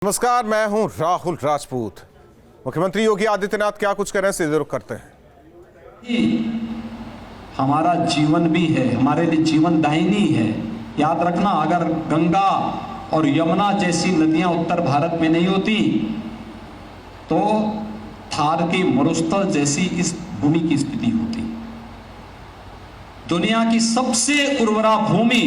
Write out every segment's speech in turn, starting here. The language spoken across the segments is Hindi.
नमस्कार, मैं हूं राहुल राजपूत। मुख्यमंत्री योगी आदित्यनाथ क्या कुछ करें से रुख करते हैं। हमारा जीवन भी है, हमारे लिए जीवन दायिनी है। याद रखना, अगर गंगा और यमुना जैसी नदियां उत्तर भारत में नहीं होती तो थार के मरुस्थल जैसी इस भूमि की स्थिति होती। दुनिया की सबसे उर्वरा भूमि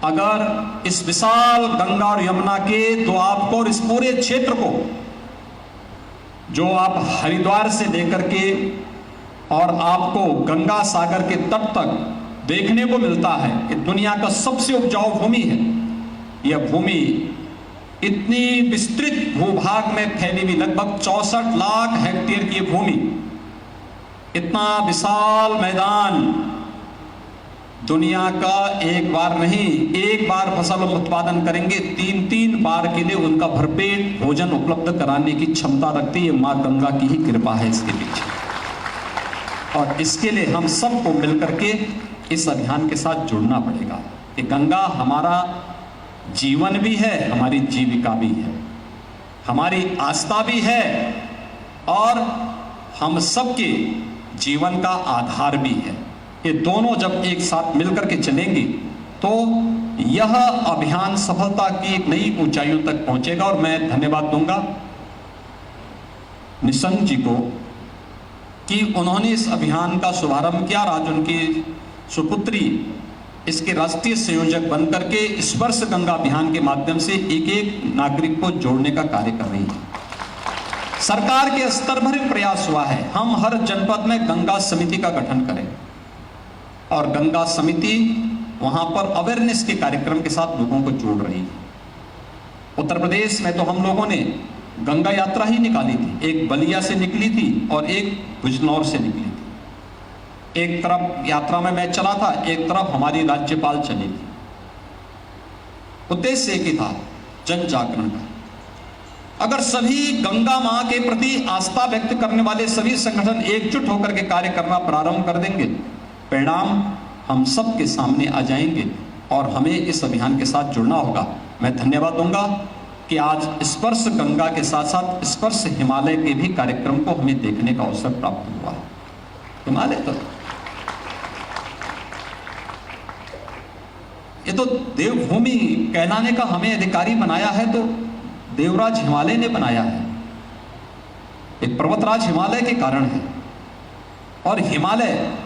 अगर इस विशाल गंगा और यमुना के दोआब को और इस पूरे क्षेत्र को जो आप हरिद्वार से लेकर के और आपको गंगा सागर के तट तक देखने को मिलता है, ये दुनिया का सबसे उपजाऊ भूमि है। यह भूमि इतनी विस्तृत भूभाग में फैली हुई, लगभग 64 लाख हेक्टेयर की भूमि, इतना विशाल मैदान, दुनिया का एक बार नहीं, एक बार फसल उत्पादन करेंगे, 3-3 बार के लिए उनका भरपेट भोजन उपलब्ध कराने की क्षमता रखती है। मां गंगा की ही कृपा है इसके पीछे, और इसके लिए हम सबको मिलकर के इस अभियान के साथ जुड़ना पड़ेगा कि गंगा हमारा जीवन भी है, हमारी जीविका भी है, हमारी आस्था भी है, और हम सबके जीवन का आधार भी है। ये दोनों जब एक साथ मिलकर के चलेंगे तो यह अभियान सफलता की एक नई ऊंचाइयों तक पहुंचेगा। और मैं धन्यवाद दूंगा निशंक जी को कि उन्होंने इस अभियान का शुभारंभ किया और आज उनकी सुपुत्री इसके राष्ट्रीय संयोजक बनकर के स्पर्श गंगा अभियान के माध्यम से एक एक नागरिक को जोड़ने का कार्य कर रही है। सरकार के स्तर पर प्रयास हुआ है, हम हर जनपद में गंगा समिति का गठन करें और गंगा समिति वहां पर अवेयरनेस के कार्यक्रम के साथ लोगों को जोड़ रही है। उत्तर प्रदेश में तो हम लोगों ने गंगा यात्रा ही निकाली थी, एक बलिया से निकली थी और एक बिजनौर से निकली थी। एक तरफ यात्रा में मैं चला था, एक तरफ हमारी राज्यपाल चली थी। उद्देश्य एक ही था, जन जागरण का। अगर सभी गंगा मां के प्रति आस्था व्यक्त करने वाले सभी संगठन एकजुट होकर के कार्य करना प्रारंभ कर देंगे, परिणाम हम सब के सामने आ जाएंगे और हमें इस अभियान के साथ जुड़ना होगा। मैं धन्यवाद दूंगा कि आज स्पर्श गंगा के साथ साथ स्पर्श हिमालय के भी कार्यक्रम को हमें देखने का अवसर प्राप्त हुआ है। हिमालय तो ये तो देवभूमि कहलाने का हमें अधिकारी बनाया है, तो देवराज हिमालय ने बनाया है। एक पर्वतराज हिमालय के कारण है, और हिमालय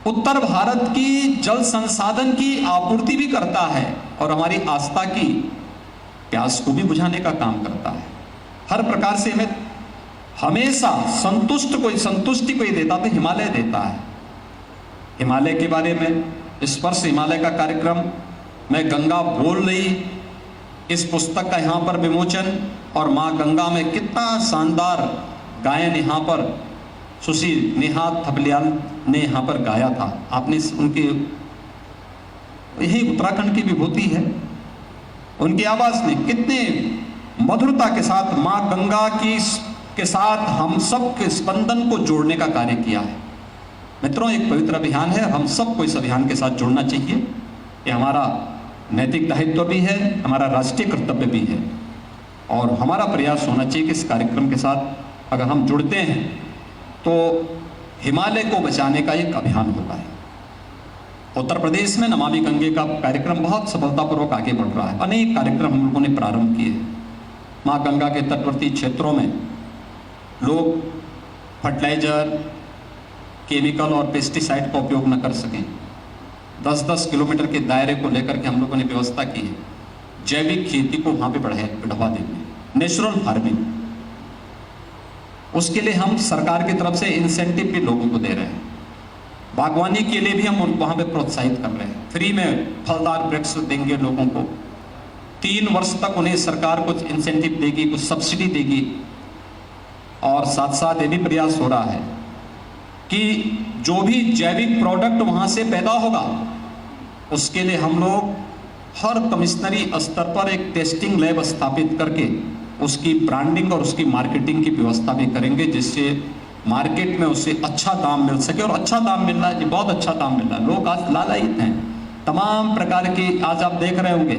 उत्तर भारत की जल संसाधन की आपूर्ति भी करता है और हमारी आस्था की प्यास को भी बुझाने का काम करता है। हर प्रकार से हमें हमेशा संतुष्टि कोई देता तो हिमालय देता है। हिमालय के बारे में स्पर्श हिमालय का कार्यक्रम, मैं गंगा बोल रही, इस पुस्तक का यहाँ पर विमोचन, और माँ गंगा में कितना शानदार गायन यहाँ पर सुशील नेहा थपलियाल ने यहाँ पर गाया था। आपने उनके, यही उत्तराखंड की विभूति है, उनकी आवाज ने कितने मधुरता के साथ माँ गंगा की के साथ हम सब के स्पंदन को जोड़ने का कार्य किया है। मित्रों, एक पवित्र अभियान है, हम सबको इस अभियान के साथ जुड़ना चाहिए। ये हमारा नैतिक दायित्व भी है, हमारा राष्ट्रीय कर्तव्य भी है, और हमारा प्रयास होना चाहिए कि इस कार्यक्रम के साथ अगर हम जुड़ते हैं तो हिमालय को बचाने का एक अभियान होता है। उत्तर प्रदेश में नमामि गंगे का कार्यक्रम बहुत सफलतापूर्वक आगे बढ़ रहा है। अनेक कार्यक्रम हम लोगों ने प्रारंभ किए। माँ गंगा के तटवर्ती क्षेत्रों में लोग फर्टिलाइजर, केमिकल और पेस्टिसाइड का उपयोग न कर सकें, 10-10 किलोमीटर के दायरे को लेकर के हम लोगों ने व्यवस्था की है। जैविक खेती को वहाँ पे बढ़ावा देंगे, नेचुरल फार्मिंग, उसके लिए हम सरकार की तरफ से इंसेंटिव भी लोगों को दे रहे हैं। बागवानी के लिए भी हम वहाँ पे प्रोत्साहित कर रहे हैं, फ्री में फलदार वृक्ष देंगे लोगों को। 3 वर्ष तक उन्हें सरकार कुछ इंसेंटिव देगी, कुछ सब्सिडी देगी, और साथ साथ ये भी प्रयास हो रहा है कि जो भी जैविक प्रोडक्ट वहाँ से पैदा होगा उसके लिए हम लोग हर कमिश्नरी स्तर पर एक टेस्टिंग लैब स्थापित करके उसकी ब्रांडिंग और उसकी मार्केटिंग की व्यवस्था भी करेंगे, जिससे मार्केट में उसे अच्छा दाम मिल सके। और अच्छा दाम मिल रहा है जी, बहुत अच्छा दाम मिल रहा है। लोग आज लालायित हैं, तमाम प्रकार की, आज आप देख रहे होंगे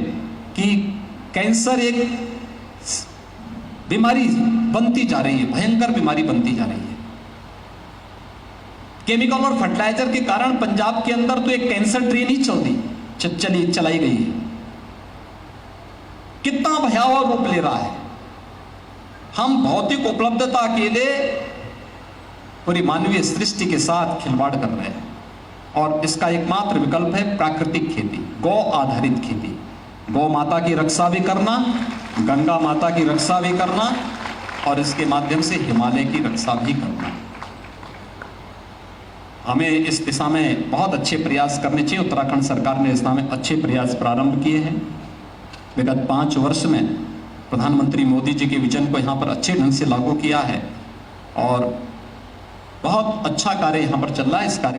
कि कैंसर एक बीमारी बनती जा रही है, भयंकर बीमारी बनती जा रही है। केमिकल और फर्टिलाइजर के कारण पंजाब के अंदर तो एक कैंसर ट्रेन ही चलाई गई है। कितना भयावह रूप ले रहा है। हम भौतिक उपलब्धता के लिए पूरी मानवीय सृष्टि के साथ खिलवाड़ कर रहे हैं और इसका एकमात्र विकल्प है प्राकृतिक खेती, गौ आधारित खेती। गौ माता की रक्षा भी करना, गंगा माता की रक्षा भी करना और इसके माध्यम से हिमालय की रक्षा भी करना। हमें इस दिशा में बहुत अच्छे प्रयास करने चाहिए। उत्तराखंड सरकार ने इस दिशा में अच्छे प्रयास प्रारंभ किए हैं। विगत 5 वर्ष में प्रधानमंत्री मोदी जी के विजन को यहाँ पर अच्छे ढंग से लागू किया है और बहुत अच्छा कार्य यहाँ पर चल रहा है। इस कार्य